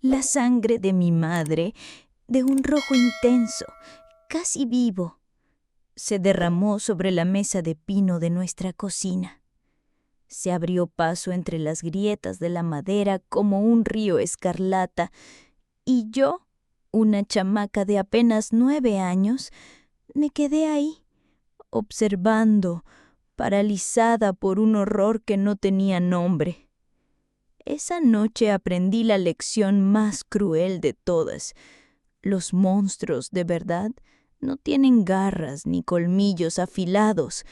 La sangre de mi madre, de un rojo intenso, casi vivo, se derramó sobre la mesa de pino de nuestra cocina. Se abrió paso entre las grietas de la madera como un río escarlata, y yo, una chamaca de apenas 9 años, me quedé ahí, observando, paralizada por un horror que no tenía nombre. Esa noche aprendí la lección más cruel de todas. Los monstruos, de verdad, no tienen garras ni colmillos afilados.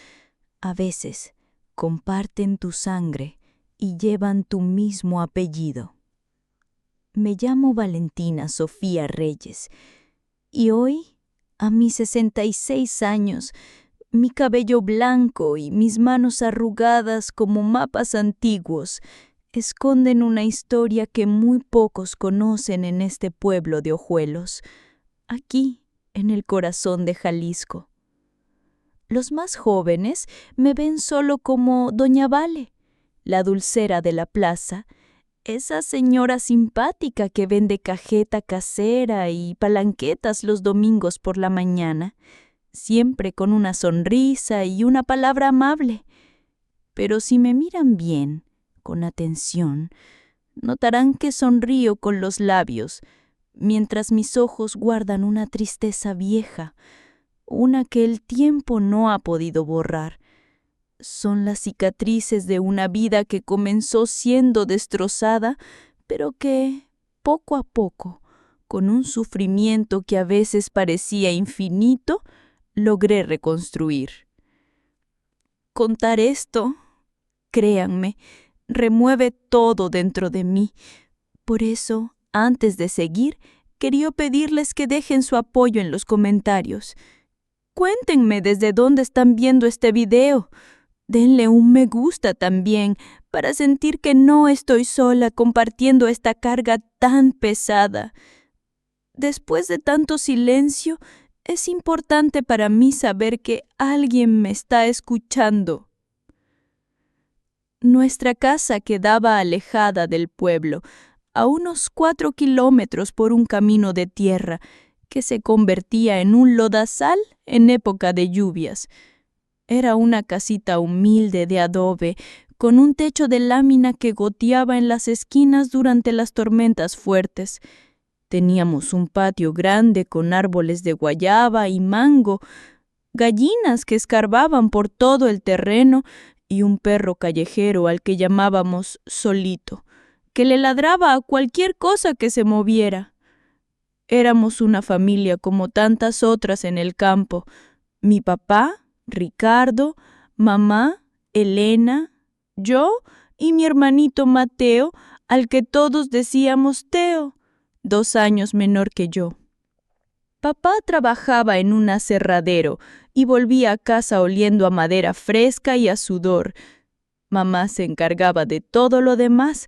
A veces comparten tu sangre y llevan tu mismo apellido. Me llamo Valentina Sofía Reyes y hoy, a mis 66 años, mi cabello blanco y mis manos arrugadas como mapas antiguos esconden una historia que muy pocos conocen en este pueblo de hojuelos, aquí en el corazón de Jalisco. Los más jóvenes me ven solo como Doña Vale, la dulcera de la plaza, esa señora simpática que vende cajeta casera y palanquetas los domingos por la mañana, siempre con una sonrisa y una palabra amable. Pero si me miran bien, con atención, notarán que sonrío con los labios, mientras mis ojos guardan una tristeza vieja, una que el tiempo no ha podido borrar. Son las cicatrices de una vida que comenzó siendo destrozada, pero que, poco a poco, con un sufrimiento que a veces parecía infinito, logré reconstruir. Contar esto, créanme, remueve todo dentro de mí. Por eso, antes de seguir, quería pedirles que dejen su apoyo en los comentarios. Cuéntenme desde dónde están viendo este video. Denle un me gusta también para sentir que no estoy sola compartiendo esta carga tan pesada. Después de tanto silencio, es importante para mí saber que alguien me está escuchando. Nuestra casa quedaba alejada del pueblo, a unos 4 kilómetros por un camino de tierra que se convertía en un lodazal en época de lluvias. Era una casita humilde de adobe, con un techo de lámina que goteaba en las esquinas durante las tormentas fuertes. Teníamos un patio grande con árboles de guayaba y mango, gallinas que escarbaban por todo el terreno y un perro callejero al que llamábamos Solito, que le ladraba a cualquier cosa que se moviera. Éramos una familia como tantas otras en el campo. Mi papá, Ricardo, mamá, Elena, yo y mi hermanito Mateo, al que todos decíamos Teo, 2 años menor que yo. Papá trabajaba en un aserradero y volvía a casa oliendo a madera fresca y a sudor. Mamá se encargaba de todo lo demás,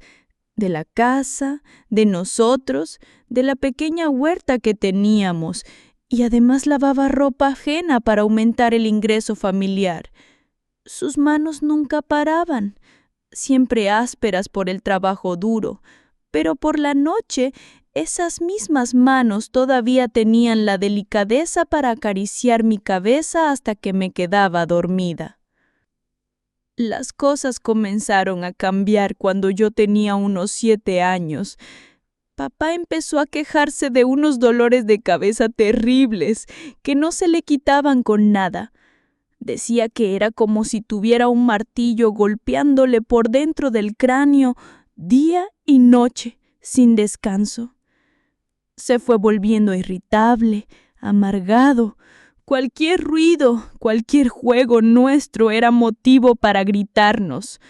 de la casa, de nosotros, de la pequeña huerta que teníamos, y además lavaba ropa ajena para aumentar el ingreso familiar. Sus manos nunca paraban, siempre ásperas por el trabajo duro, pero por la noche esas mismas manos todavía tenían la delicadeza para acariciar mi cabeza hasta que me quedaba dormida. Las cosas comenzaron a cambiar cuando yo tenía unos 7 años. Papá empezó a quejarse de unos dolores de cabeza terribles que no se le quitaban con nada. Decía que era como si tuviera un martillo golpeándole por dentro del cráneo día y noche, sin descanso. Se fue volviendo irritable, amargado. Cualquier ruido, cualquier juego nuestro era motivo para gritarnos.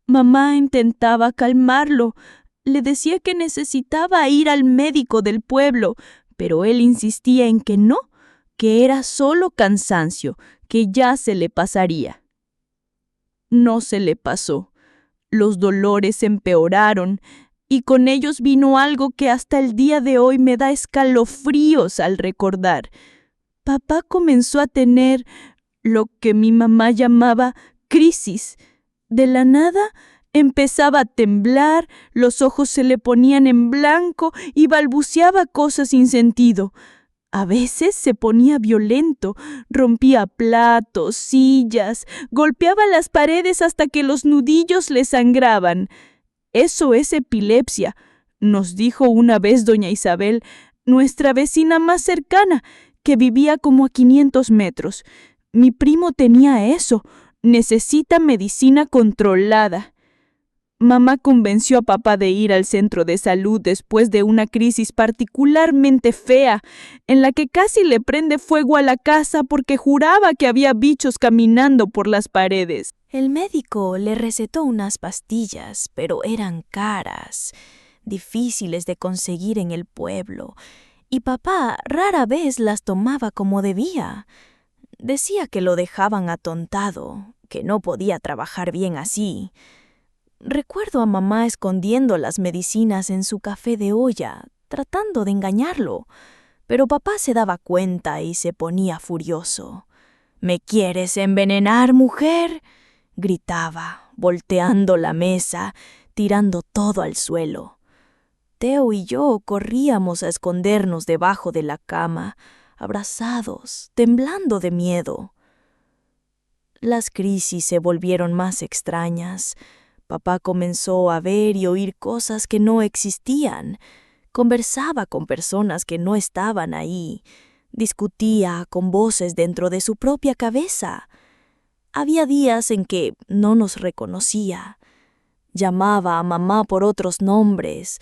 Mamá intentaba calmarlo. Le decía que necesitaba ir al médico del pueblo, pero él insistía en que no, que era solo cansancio, que ya se le pasaría. No se le pasó. Los dolores empeoraron y con ellos vino algo que hasta el día de hoy me da escalofríos al recordar. Papá comenzó a tener lo que mi mamá llamaba crisis. De la nada Empezaba a temblar, los ojos se le ponían en blanco y balbuceaba cosas sin sentido. A veces se ponía violento, rompía platos, sillas, golpeaba las paredes hasta que los nudillos le sangraban. Eso es epilepsia, nos dijo una vez doña Isabel, nuestra vecina más cercana, que vivía como a 500 metros. Mi primo tenía eso. Necesita medicina controlada. Mamá convenció a papá de ir al centro de salud después de una crisis particularmente fea, en la que casi le prende fuego a la casa porque juraba que había bichos caminando por las paredes. El médico le recetó unas pastillas, pero eran caras, difíciles de conseguir en el pueblo, y papá rara vez las tomaba como debía. Decía que lo dejaban atontado, que no podía trabajar bien así. Recuerdo a mamá escondiendo las medicinas en su café de olla, tratando de engañarlo, pero papá se daba cuenta y se ponía furioso. «¿Me quieres envenenar, mujer?», gritaba, volteando la mesa, tirando todo al suelo. Teo y yo corríamos a escondernos debajo de la cama, abrazados, temblando de miedo. Las crisis se volvieron más extrañas. Papá comenzó a ver y oír cosas que no existían. Conversaba con personas que no estaban ahí. Discutía con voces dentro de su propia cabeza. Había días en que no nos reconocía. Llamaba a mamá por otros nombres.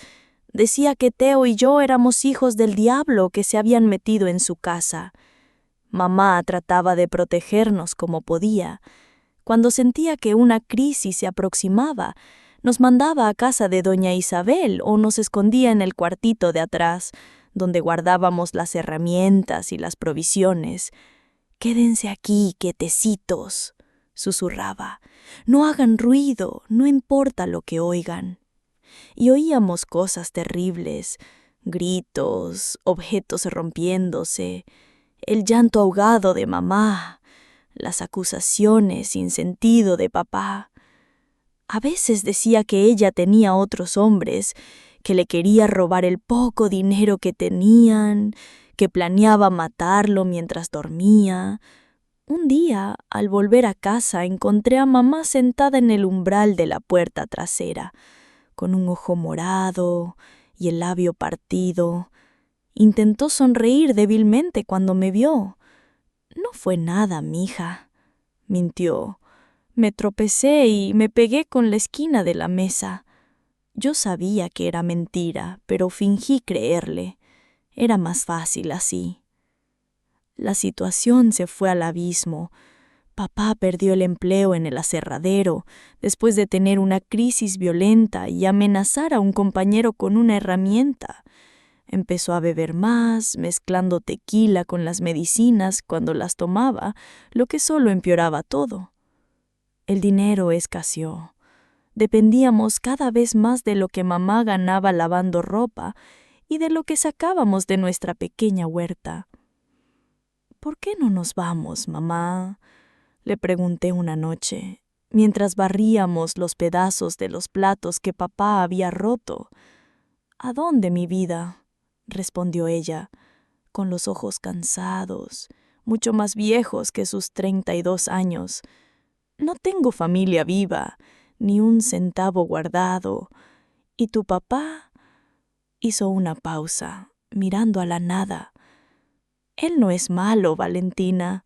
Decía que Teo y yo éramos hijos del diablo que se habían metido en su casa. Mamá trataba de protegernos como podía. Cuando sentía que una crisis se aproximaba, nos mandaba a casa de doña Isabel o nos escondía en el cuartito de atrás, donde guardábamos las herramientas y las provisiones. «Quédense aquí, quietecitos», susurraba. «No hagan ruido, no importa lo que oigan». Y oíamos cosas terribles, gritos, objetos rompiéndose, el llanto ahogado de mamá, las acusaciones sin sentido de papá. A veces decía que ella tenía otros hombres, que le quería robar el poco dinero que tenían, que planeaba matarlo mientras dormía. Un día, al volver a casa, encontré a mamá sentada en el umbral de la puerta trasera, con un ojo morado y el labio partido. Intentó sonreír débilmente cuando me vio. «No fue nada, mija», mintió. «Me tropecé y me pegué con la esquina de la mesa». Yo sabía que era mentira, pero fingí creerle. Era más fácil así. La situación se fue al abismo. Papá perdió el empleo en el aserradero después de tener una crisis violenta y amenazar a un compañero con una herramienta. Empezó a beber más, mezclando tequila con las medicinas cuando las tomaba, lo que solo empeoraba todo. El dinero escaseó. Dependíamos cada vez más de lo que mamá ganaba lavando ropa y de lo que sacábamos de nuestra pequeña huerta. «¿Por qué no nos vamos, mamá?», le pregunté una noche, mientras barríamos los pedazos de los platos que papá había roto. «¿A dónde, mi vida?», respondió ella, con los ojos cansados, mucho más viejos que sus 32 años. «No tengo familia viva, ni un centavo guardado. ¿Y tu papá?». Hizo una pausa, mirando a la nada. «Él no es malo, Valentina.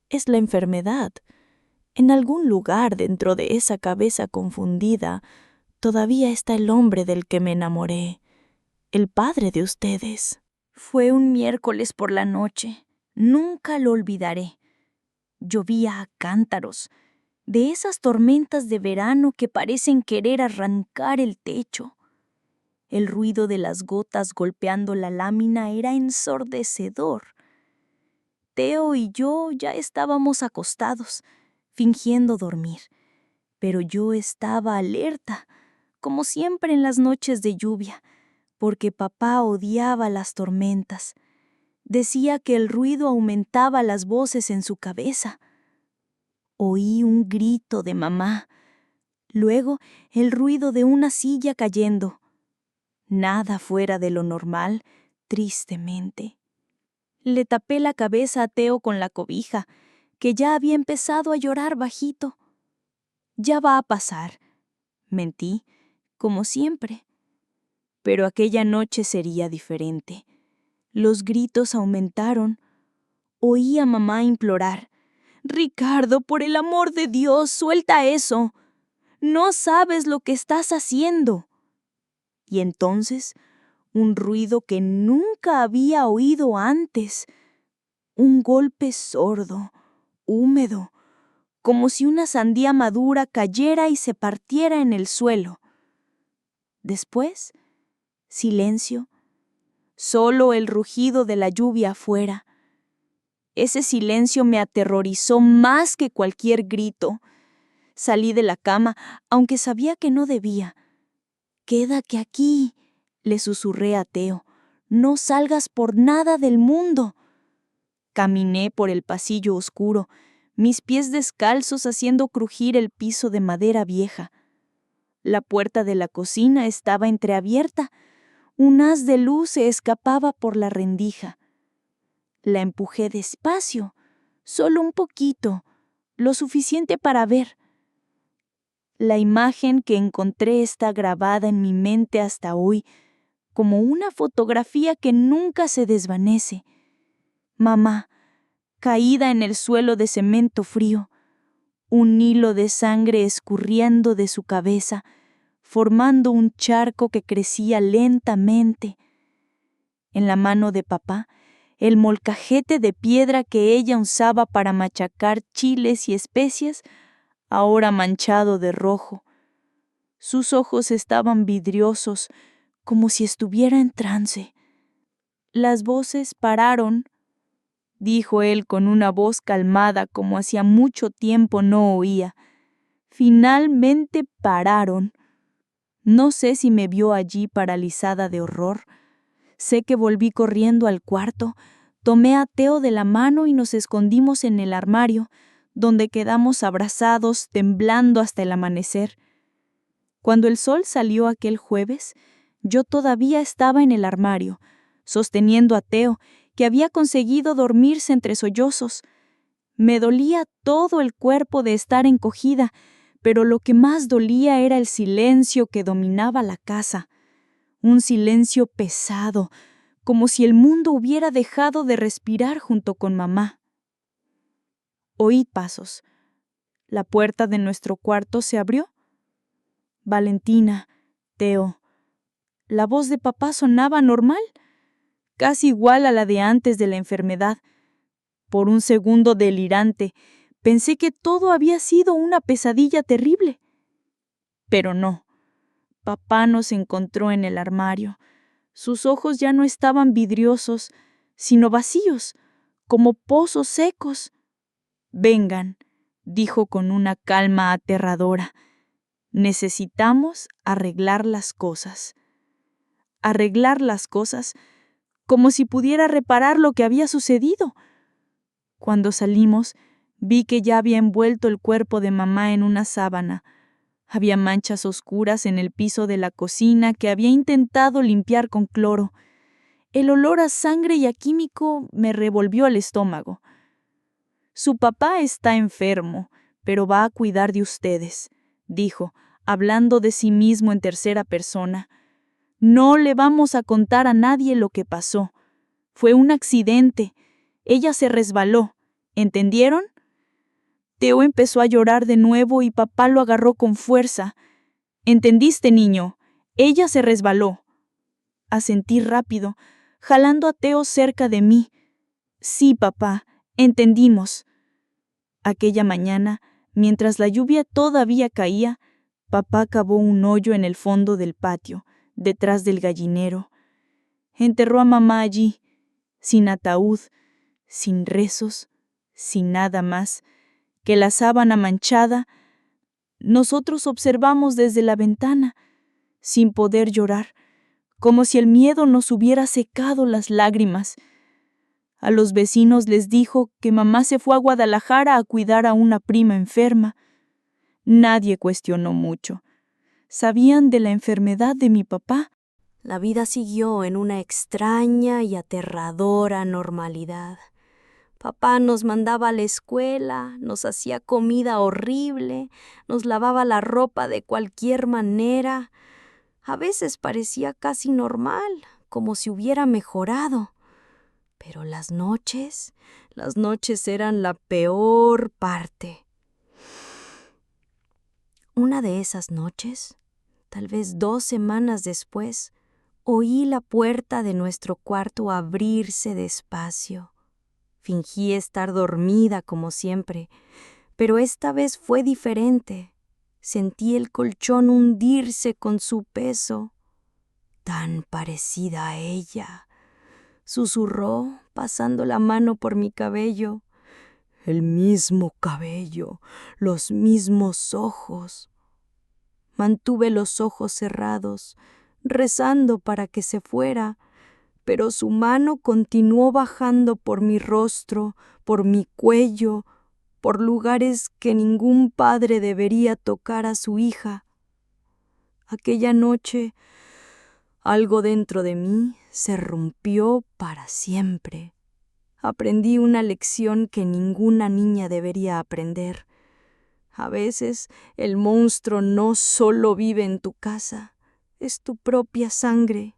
Es la enfermedad. En algún lugar dentro de esa cabeza confundida todavía está el hombre del que me enamoré, el padre de ustedes». Fue un miércoles por la noche. Nunca lo olvidaré. Llovía a cántaros, de esas tormentas de verano que parecen querer arrancar el techo. El ruido de las gotas golpeando la lámina era ensordecedor. Teo y yo ya estábamos acostados, fingiendo dormir, pero yo estaba alerta, como siempre en las noches de lluvia, porque papá odiaba las tormentas. Decía que el ruido aumentaba las voces en su cabeza. Oí un grito de mamá. Luego, el ruido de una silla cayendo. Nada fuera de lo normal, tristemente. Le tapé la cabeza a Teo con la cobija, que ya había empezado a llorar bajito. Ya va a pasar. Mentí, como siempre. Pero aquella noche sería diferente. Los gritos aumentaron. Oí a mamá implorar: «Ricardo, por el amor de Dios, suelta eso. No sabes lo que estás haciendo». Y entonces, un ruido que nunca había oído antes. Un golpe sordo, húmedo, como si una sandía madura cayera y se partiera en el suelo. Después, silencio, solo el rugido de la lluvia afuera. Ese silencio me aterrorizó más que cualquier grito. Salí de la cama, aunque sabía que no debía. «Quédate aquí», le susurré a Teo. «No salgas por nada del mundo». Caminé por el pasillo oscuro, mis pies descalzos haciendo crujir el piso de madera vieja. La puerta de la cocina estaba entreabierta. Un haz de luz se escapaba por la rendija. La empujé despacio, solo un poquito, lo suficiente para ver. La imagen que encontré está grabada en mi mente hasta hoy, como una fotografía que nunca se desvanece. Mamá, caída en el suelo de cemento frío, un hilo de sangre escurriendo de su cabeza, formando un charco que crecía lentamente. En la mano de papá, el molcajete de piedra que ella usaba para machacar chiles y especias, ahora manchado de rojo. Sus ojos estaban vidriosos, como si estuviera en trance. Las voces pararon, dijo él con una voz calmada como hacía mucho tiempo no oía. Finalmente pararon. No sé si me vio allí paralizada de horror. Sé que volví corriendo al cuarto, tomé a Teo de la mano y nos escondimos en el armario, donde quedamos abrazados, temblando hasta el amanecer. Cuando el sol salió aquel jueves, yo todavía estaba en el armario, sosteniendo a Teo, que había conseguido dormirse entre sollozos. Me dolía todo el cuerpo de estar encogida, pero lo que más dolía era el silencio que dominaba la casa. Un silencio pesado, como si el mundo hubiera dejado de respirar junto con mamá. Oí pasos. La puerta de nuestro cuarto se abrió. «Valentina, Teo». La voz de papá sonaba normal, casi igual a la de antes de la enfermedad. Por un segundo delirante, pensé que todo había sido una pesadilla terrible. Pero no. Papá nos encontró en el armario. Sus ojos ya no estaban vidriosos, sino vacíos, como pozos secos. «Vengan», dijo con una calma aterradora. «Necesitamos arreglar las cosas». Arreglar las cosas, como si pudiera reparar lo que había sucedido. Cuando salimos, vi que ya había envuelto el cuerpo de mamá en una sábana. Había manchas oscuras en el piso de la cocina que había intentado limpiar con cloro. El olor a sangre y a químico me revolvió el estómago. «Su papá está enfermo, pero va a cuidar de ustedes», dijo, hablando de sí mismo en tercera persona. «No le vamos a contar a nadie lo que pasó. Fue un accidente. Ella se resbaló. ¿Entendieron?». Teo empezó a llorar de nuevo y papá lo agarró con fuerza. «¿Entendiste, niño? Ella se resbaló». Asentí rápido, jalando a Teo cerca de mí. «Sí, papá, entendimos». Aquella mañana, mientras la lluvia todavía caía, papá cavó un hoyo en el fondo del patio, detrás del gallinero. Enterró a mamá allí, sin ataúd, sin rezos, sin nada más que la sábana manchada. Nosotros observamos desde la ventana, sin poder llorar, como si el miedo nos hubiera secado las lágrimas. A los vecinos les dijo que mamá se fue a Guadalajara a cuidar a una prima enferma. Nadie cuestionó mucho. Sabían de la enfermedad de mi papá. La vida siguió en una extraña y aterradora normalidad. Papá nos mandaba a la escuela, nos hacía comida horrible, nos lavaba la ropa de cualquier manera. A veces parecía casi normal, como si hubiera mejorado. Pero las noches eran la peor parte. Una de esas noches, tal vez 2 semanas después, oí la puerta de nuestro cuarto abrirse despacio. Fingí estar dormida como siempre, pero esta vez fue diferente. Sentí el colchón hundirse con su peso. Tan parecida a ella, susurró, pasando la mano por mi cabello. El mismo cabello, los mismos ojos. Mantuve los ojos cerrados, rezando para que se fuera, pero su mano continuó bajando por mi rostro, por mi cuello, por lugares que ningún padre debería tocar a su hija. Aquella noche, algo dentro de mí se rompió para siempre. Aprendí una lección que ninguna niña debería aprender. A veces el monstruo no solo vive en tu casa, es tu propia sangre.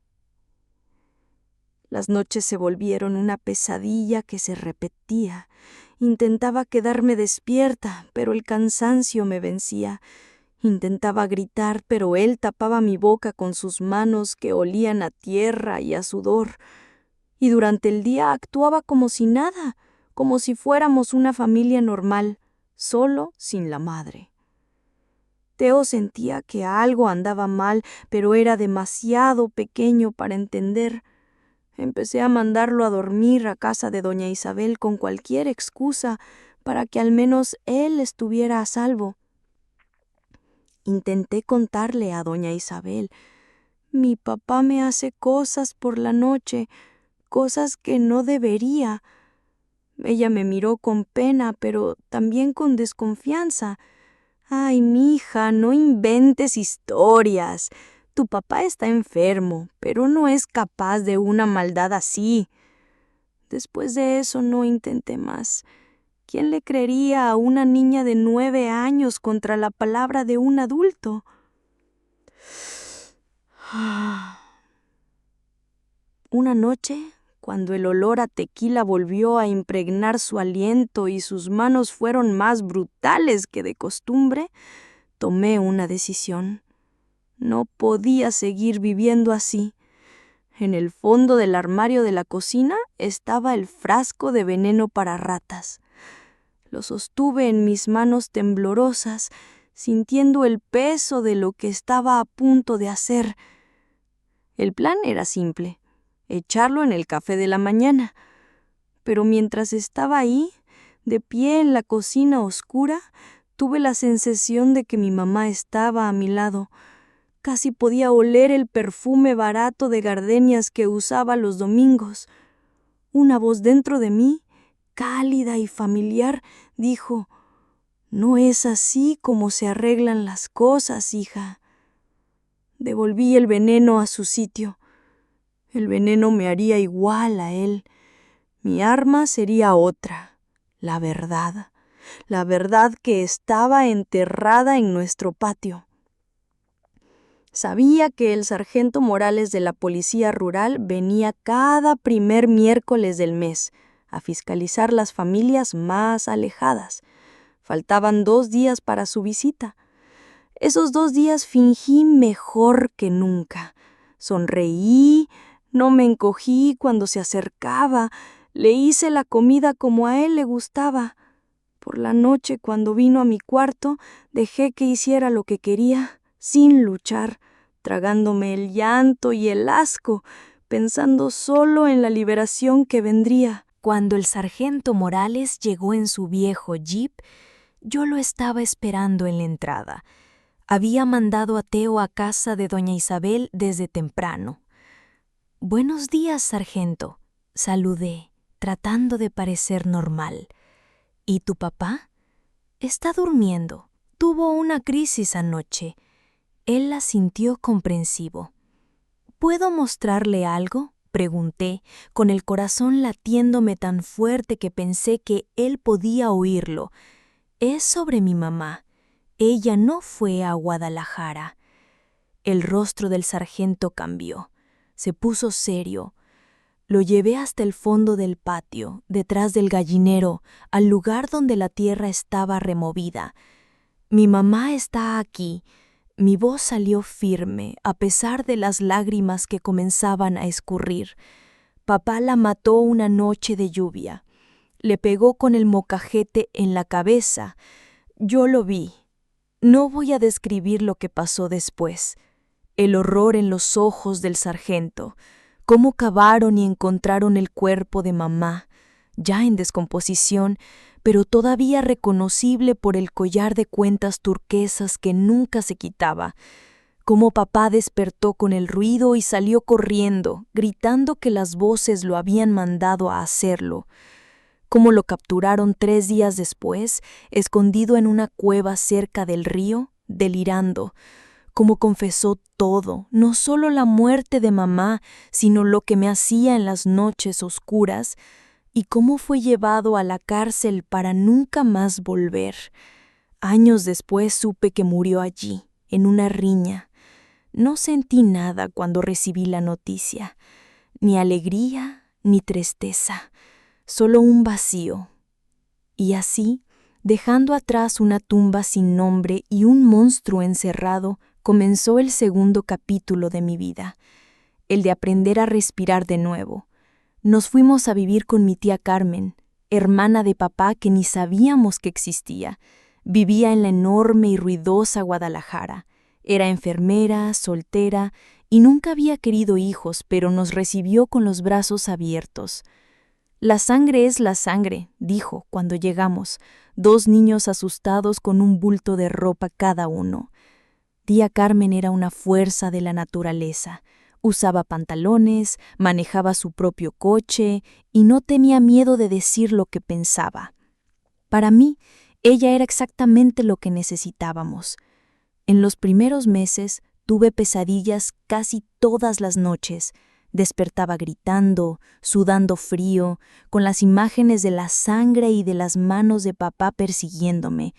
Las noches se volvieron una pesadilla que se repetía. Intentaba quedarme despierta, pero el cansancio me vencía. Intentaba gritar, pero él tapaba mi boca con sus manos que olían a tierra y a sudor. Y durante el día actuaba como si nada, como si fuéramos una familia normal, solo sin la madre. Teo sentía que algo andaba mal, pero era demasiado pequeño para entender. Empecé a mandarlo a dormir a casa de doña Isabel con cualquier excusa para que al menos él estuviera a salvo. Intenté contarle a doña Isabel: mi papá me hace cosas por la noche, cosas que no debería. Ella me miró con pena, pero también con desconfianza. Ay, mija, no inventes historias. Tu papá está enfermo, pero no es capaz de una maldad así. Después de eso no intenté más. ¿Quién le creería a una niña de 9 años contra la palabra de un adulto? Una noche, cuando el olor a tequila volvió a impregnar su aliento y sus manos fueron más brutales que de costumbre, tomé una decisión. No podía seguir viviendo así. En el fondo del armario de la cocina estaba el frasco de veneno para ratas. Lo sostuve en mis manos temblorosas, sintiendo el peso de lo que estaba a punto de hacer. El plan era simple: echarlo en el café de la mañana. Pero mientras estaba ahí, de pie en la cocina oscura, tuve la sensación de que mi mamá estaba a mi lado. Casi podía oler el perfume barato de gardenias que usaba los domingos. Una voz dentro de mí, cálida y familiar, dijo: «No es así como se arreglan las cosas, hija». Devolví el veneno a su sitio. El veneno me haría igual a él. Mi arma sería otra, la verdad que estaba enterrada en nuestro patio. Sabía que el sargento Morales de la Policía Rural venía cada primer miércoles del mes a fiscalizar las familias más alejadas. Faltaban 2 días para su visita. Esos 2 días fingí mejor que nunca. Sonreí, no me encogí cuando se acercaba, le hice la comida como a él le gustaba. Por la noche, cuando vino a mi cuarto, dejé que hiciera lo que quería, sin luchar, tragándome el llanto y el asco, pensando solo en la liberación que vendría. Cuando el sargento Morales llegó en su viejo jeep, yo lo estaba esperando en la entrada. Había mandado a Teo a casa de doña Isabel desde temprano. «Buenos días, sargento», saludé, tratando de parecer normal. «¿Y tu papá?» «Está durmiendo. Tuvo una crisis anoche. Él la sintió comprensivo. ¿Puedo mostrarle algo?, pregunté, con el corazón latiéndome tan fuerte que pensé que él podía oírlo. Es sobre mi mamá. Ella no fue a Guadalajara. El rostro del sargento cambió. Se puso serio. Lo llevé hasta el fondo del patio, detrás del gallinero, al lugar donde la tierra estaba removida. Mi mamá está aquí. Mi voz salió firme, a pesar de las lágrimas que comenzaban a escurrir. Papá la mató una noche de lluvia. Le pegó con el mocajete en la cabeza. Yo lo vi. No voy a describir lo que pasó después. El horror en los ojos del sargento. Cómo cavaron y encontraron el cuerpo de mamá, ya en descomposición, pero todavía reconocible por el collar de cuentas turquesas que nunca se quitaba. Cómo papá despertó con el ruido y salió corriendo, gritando que las voces lo habían mandado a hacerlo. Cómo lo capturaron 3 días después, escondido en una cueva cerca del río, delirando. Cómo confesó todo, no solo la muerte de mamá, sino lo que me hacía en las noches oscuras, y cómo fue llevado a la cárcel para nunca más volver. Años después supe que murió allí, en una riña. No sentí nada cuando recibí la noticia, ni alegría ni tristeza, solo un vacío. Y así, dejando atrás una tumba sin nombre y un monstruo encerrado, comenzó el segundo capítulo de mi vida, el de aprender a respirar de nuevo. Nos fuimos a vivir con mi tía Carmen, hermana de papá que ni sabíamos que existía. Vivía en la enorme y ruidosa Guadalajara. Era enfermera, soltera y nunca había querido hijos, pero nos recibió con los brazos abiertos. La sangre es la sangre, dijo cuando llegamos, 2 niños asustados con un bulto de ropa cada uno. Tía Carmen era una fuerza de la naturaleza. Usaba pantalones, manejaba su propio coche y no tenía miedo de decir lo que pensaba. Para mí, ella era exactamente lo que necesitábamos. En los primeros meses tuve pesadillas casi todas las noches. Despertaba gritando, sudando frío, con las imágenes de la sangre y de las manos de papá persiguiéndome.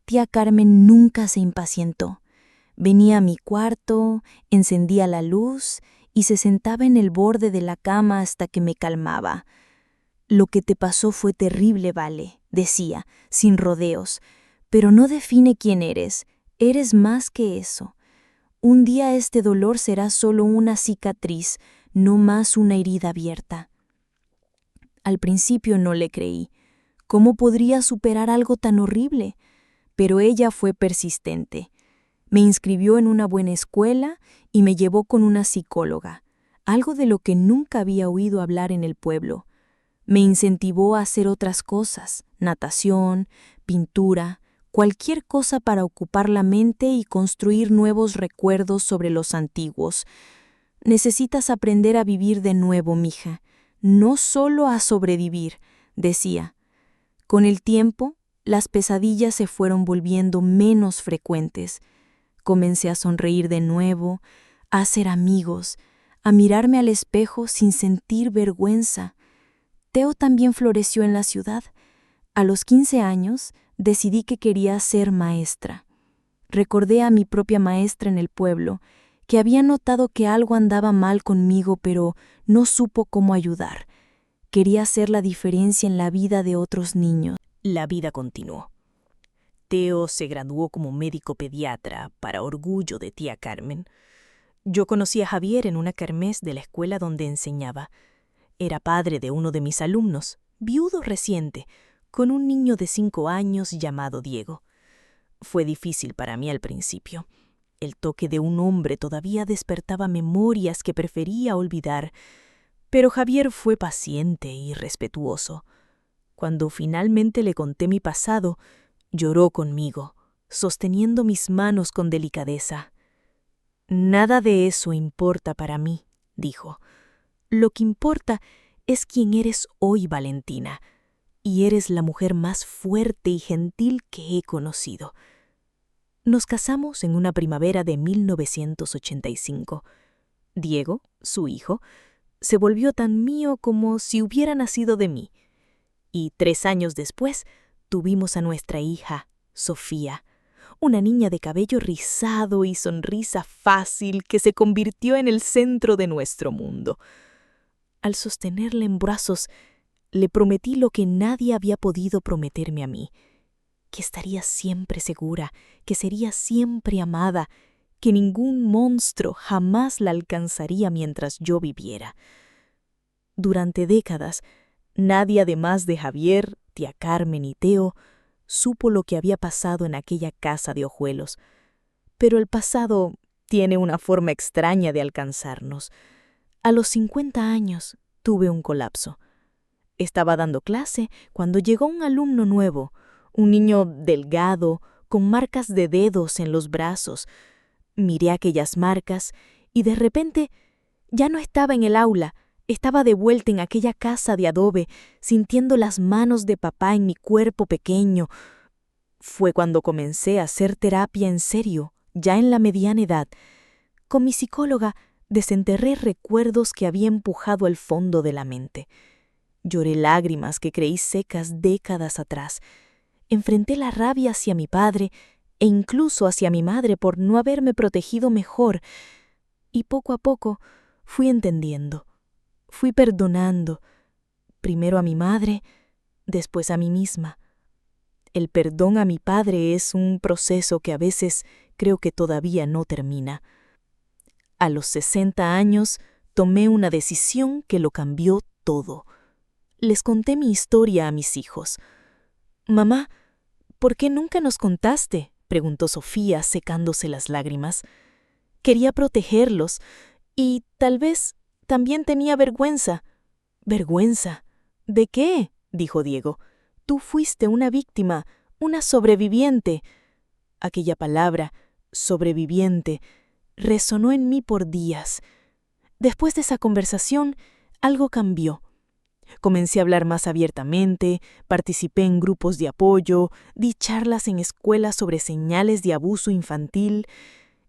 Tía Carmen nunca se impacientó. Venía a mi cuarto, encendía la luz y se sentaba en el borde de la cama hasta que me calmaba. Lo que te pasó fue terrible, Vale, decía, sin rodeos, pero no define quién eres. Eres más que eso. Un día este dolor será solo una cicatriz, no más una herida abierta. Al principio no le creí. ¿Cómo podría superar algo tan horrible? Pero ella fue persistente. Me inscribió en una buena escuela y me llevó con una psicóloga, algo de lo que nunca había oído hablar en el pueblo. Me incentivó a hacer otras cosas, natación, pintura, cualquier cosa para ocupar la mente y construir nuevos recuerdos sobre los antiguos. Necesitas aprender a vivir de nuevo, mija, no solo a sobrevivir, decía. Con el tiempo, las pesadillas se fueron volviendo menos frecuentes. Comencé a sonreír de nuevo, a hacer amigos, a mirarme al espejo sin sentir vergüenza. Teo también floreció en la ciudad. A los 15 años decidí que quería ser maestra. Recordé a mi propia maestra en el pueblo, que había notado que algo andaba mal conmigo, pero no supo cómo ayudar. Quería hacer la diferencia en la vida de otros niños. La vida continuó. Teo se graduó como médico pediatra, para orgullo de tía Carmen. Yo conocí a Javier en una kermés de la escuela donde enseñaba. Era padre de uno de mis alumnos, viudo reciente, con un niño de 5 años llamado Diego. Fue difícil para mí al principio. El toque de un hombre todavía despertaba memorias que prefería olvidar, pero Javier fue paciente y respetuoso. Cuando finalmente le conté mi pasado, lloró conmigo, sosteniendo mis manos con delicadeza. «Nada de eso importa para mí», dijo. «Lo que importa es quién eres hoy, Valentina, y eres la mujer más fuerte y gentil que he conocido. Nos casamos en una primavera de 1985. Diego, su hijo, se volvió tan mío como si hubiera nacido de mí. Y 3 años después tuvimos a nuestra hija, Sofía, una niña de cabello rizado y sonrisa fácil que se convirtió en el centro de nuestro mundo. Al sostenerla en brazos, le prometí lo que nadie había podido prometerme a mí, que estaría siempre segura, que sería siempre amada, que ningún monstruo jamás la alcanzaría mientras yo viviera. Durante décadas, nadie además de Javier, tía Carmen y Teo, supo lo que había pasado en aquella casa de hojuelos. Pero el pasado tiene una forma extraña de alcanzarnos. A los 50 años tuve un colapso. Estaba dando clase cuando llegó un alumno nuevo, un niño delgado, con marcas de dedos en los brazos. Miré aquellas marcas y de repente ya no estaba en el aula, estaba de vuelta en aquella casa de adobe, sintiendo las manos de papá en mi cuerpo pequeño. Fue cuando comencé a hacer terapia en serio, ya en la mediana edad. Con mi psicóloga desenterré recuerdos que había empujado al fondo de la mente. Lloré lágrimas que creí secas décadas atrás. Enfrenté la rabia hacia mi padre e incluso hacia mi madre por no haberme protegido mejor. Y poco a poco fui entendiendo, fui perdonando, primero a mi madre, después a mí misma. El perdón a mi padre es un proceso que a veces creo que todavía no termina. A los 60 años tomé una decisión que lo cambió todo. Les conté mi historia a mis hijos. «Mamá, ¿por qué nunca nos contaste?», preguntó Sofía, secándose las lágrimas. Quería protegerlos y tal vez también tenía vergüenza. «¿Vergüenza? ¿De qué?», dijo Diego. «Tú fuiste una víctima, una sobreviviente». Aquella palabra, sobreviviente, resonó en mí por días. Después de esa conversación, algo cambió. Comencé a hablar más abiertamente, participé en grupos de apoyo, di charlas en escuelas sobre señales de abuso infantil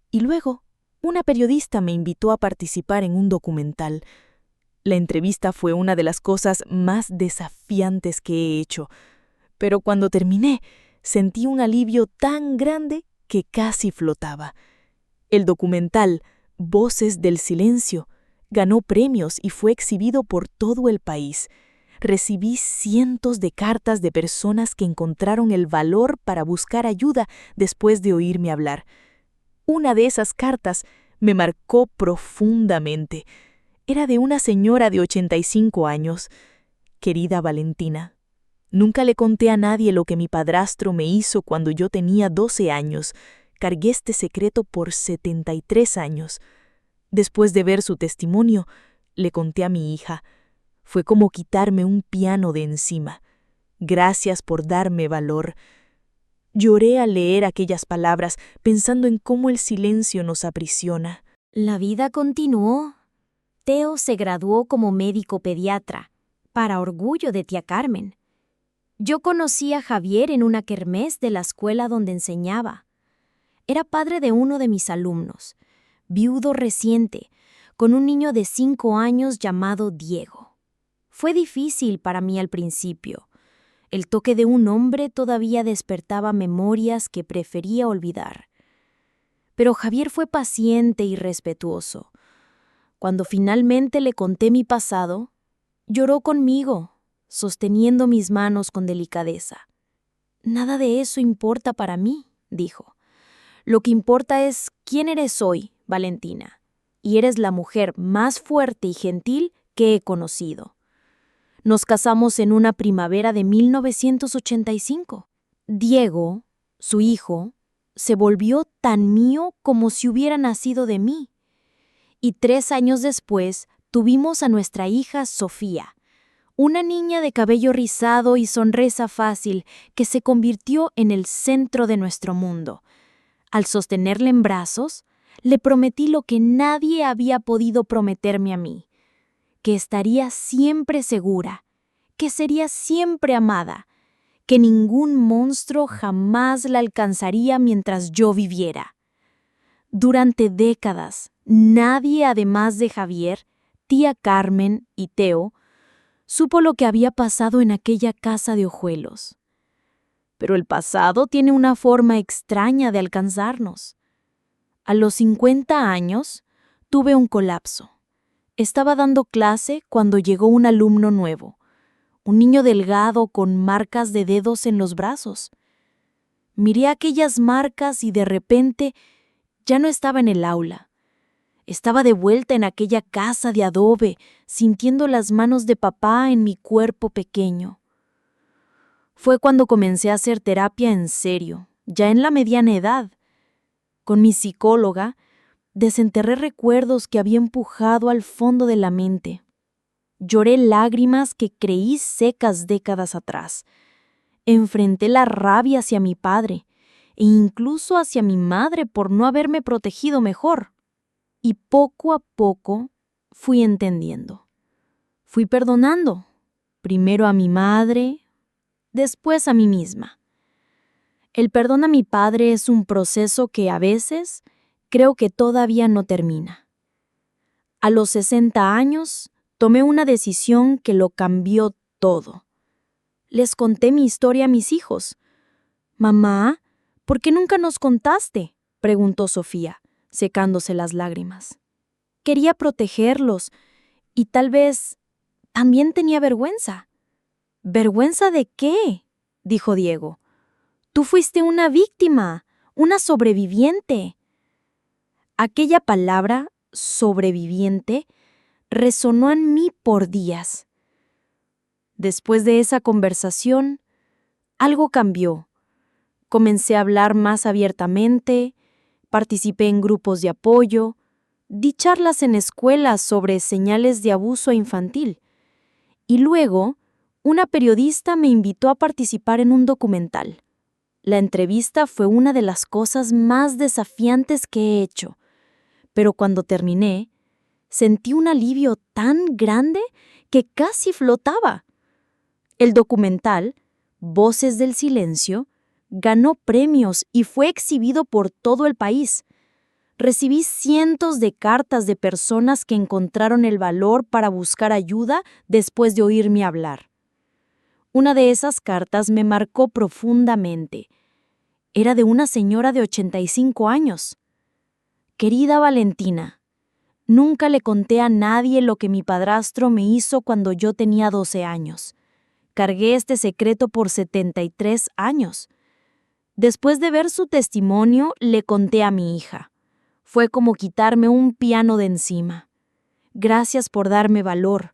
y luego una periodista me invitó a participar en un documental. La entrevista fue una de las cosas más desafiantes que he hecho, pero cuando terminé sentí un alivio tan grande que casi flotaba. El documental Voces del Silencio ganó premios y fue exhibido por todo el país. Recibí cientos de cartas de personas que encontraron el valor para buscar ayuda después de oírme hablar. Una de esas cartas me marcó profundamente. Era de una señora de 85 años. «Querida Valentina, nunca le conté a nadie lo que mi padrastro me hizo cuando yo tenía 12 años. Cargué este secreto por 73 años. Después de ver su testimonio, le conté a mi hija. Fue como quitarme un piano de encima. Gracias por darme valor». Lloré al leer aquellas palabras, pensando en cómo el silencio nos aprisiona. La vida continuó. Teo se graduó como médico pediatra, para orgullo de tía Carmen. Yo conocí a Javier en una kermés de la escuela donde enseñaba. Era padre de uno de mis alumnos, viudo reciente, con un niño de 5 años llamado Diego. Fue difícil para mí al principio. El toque de un hombre todavía despertaba memorias que prefería olvidar. Pero Javier fue paciente y respetuoso. Cuando finalmente le conté mi pasado, lloró conmigo, sosteniendo mis manos con delicadeza. «Nada de eso importa para mí», dijo. «Lo que importa es quién eres hoy, Valentina, y eres la mujer más fuerte y gentil que he conocido». Nos casamos en una primavera de 1985. Diego, su hijo, se volvió tan mío como si hubiera nacido de mí. Y 3 años después tuvimos a nuestra hija Sofía, una niña de cabello rizado y sonrisa fácil que se convirtió en el centro de nuestro mundo. Al sostenerla en brazos, le prometí lo que nadie había podido prometerme a mí, que estaría siempre segura, que sería siempre amada, que ningún monstruo jamás la alcanzaría mientras yo viviera. Durante décadas, nadie además de Javier, tía Carmen y Teo, supo lo que había pasado en aquella casa de hojuelos. Pero el pasado tiene una forma extraña de alcanzarnos. A los 50 años, tuve un colapso. Estaba dando clase cuando llegó un alumno nuevo, un niño delgado con marcas de dedos en los brazos. Miré aquellas marcas y de repente ya no estaba en el aula. Estaba de vuelta en aquella casa de adobe, sintiendo las manos de papá en mi cuerpo pequeño. Fue cuando comencé a hacer terapia en serio, ya en la mediana edad. Con mi psicóloga, desenterré recuerdos que había empujado al fondo de la mente. Lloré lágrimas que creí secas décadas atrás. Enfrenté la rabia hacia mi padre e incluso hacia mi madre por no haberme protegido mejor. Y poco a poco fui entendiendo. Fui perdonando, primero a mi madre, después a mí misma. El perdón a mi padre es un proceso que a veces creo que todavía no termina. A los 60 años, tomé una decisión que lo cambió todo. Les conté mi historia a mis hijos. «Mamá, ¿por qué nunca nos contaste?», preguntó Sofía, secándose las lágrimas. Quería protegerlos y tal vez también tenía vergüenza. «¿Vergüenza de qué?», dijo Diego. «Tú fuiste una víctima, una sobreviviente». Aquella palabra, sobreviviente, resonó en mí por días. Después de esa conversación, algo cambió. Comencé a hablar más abiertamente, participé en grupos de apoyo, di charlas en escuelas sobre señales de abuso infantil. Y luego, una periodista me invitó a participar en un documental. La entrevista fue una de las cosas más desafiantes que he hecho, pero cuando terminé, sentí un alivio tan grande que casi flotaba. El documental, Voces del Silencio, ganó premios y fue exhibido por todo el país. Recibí cientos de cartas de personas que encontraron el valor para buscar ayuda después de oírme hablar. Una de esas cartas me marcó profundamente. Era de una señora de 85 años. «Querida Valentina, nunca le conté a nadie lo que mi padrastro me hizo cuando yo tenía 12 años. Cargué este secreto por 73 años. Después de ver su testimonio, le conté a mi hija. Fue como quitarme un piano de encima. Gracias por darme valor».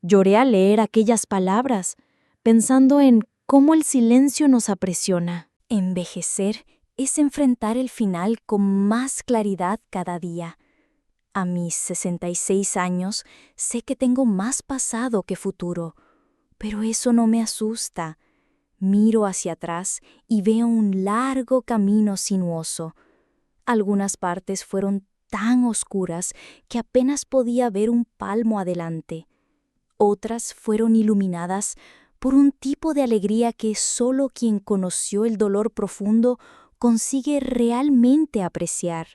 Lloré al leer aquellas palabras, pensando en cómo el silencio nos aprisiona. Envejecer es enfrentar el final con más claridad cada día. A mis 66 años, sé que tengo más pasado que futuro, pero eso no me asusta. Miro hacia atrás y veo un largo camino sinuoso. Algunas partes fueron tan oscuras que apenas podía ver un palmo adelante. Otras fueron iluminadas por un tipo de alegría que solo quien conoció el dolor profundo consigue realmente apreciar.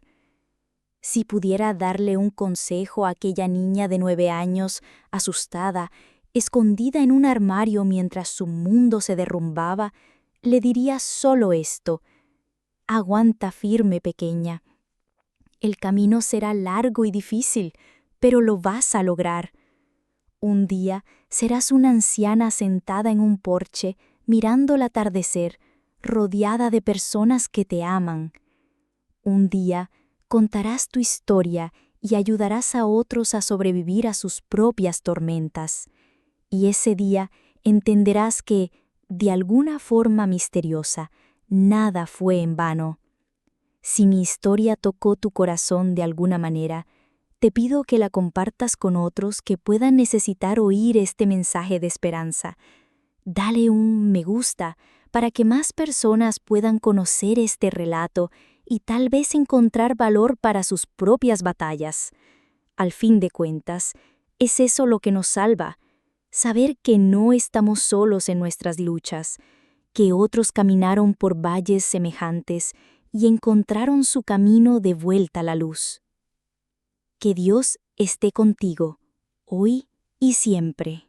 Si pudiera darle un consejo a aquella niña de 9 años, asustada, escondida en un armario mientras su mundo se derrumbaba, le diría solo esto: aguanta firme, pequeña. El camino será largo y difícil, pero lo vas a lograr. Un día serás una anciana sentada en un porche, mirando el atardecer, rodeada de personas que te aman. Un día contarás tu historia y ayudarás a otros a sobrevivir a sus propias tormentas. Y ese día entenderás que, de alguna forma misteriosa, nada fue en vano. Si mi historia tocó tu corazón de alguna manera, te pido que la compartas con otros que puedan necesitar oír este mensaje de esperanza. Dale un me gusta para que más personas puedan conocer este relato y tal vez encontrar valor para sus propias batallas. Al fin de cuentas, es eso lo que nos salva: saber que no estamos solos en nuestras luchas, que otros caminaron por valles semejantes y encontraron su camino de vuelta a la luz. Que Dios esté contigo, hoy y siempre.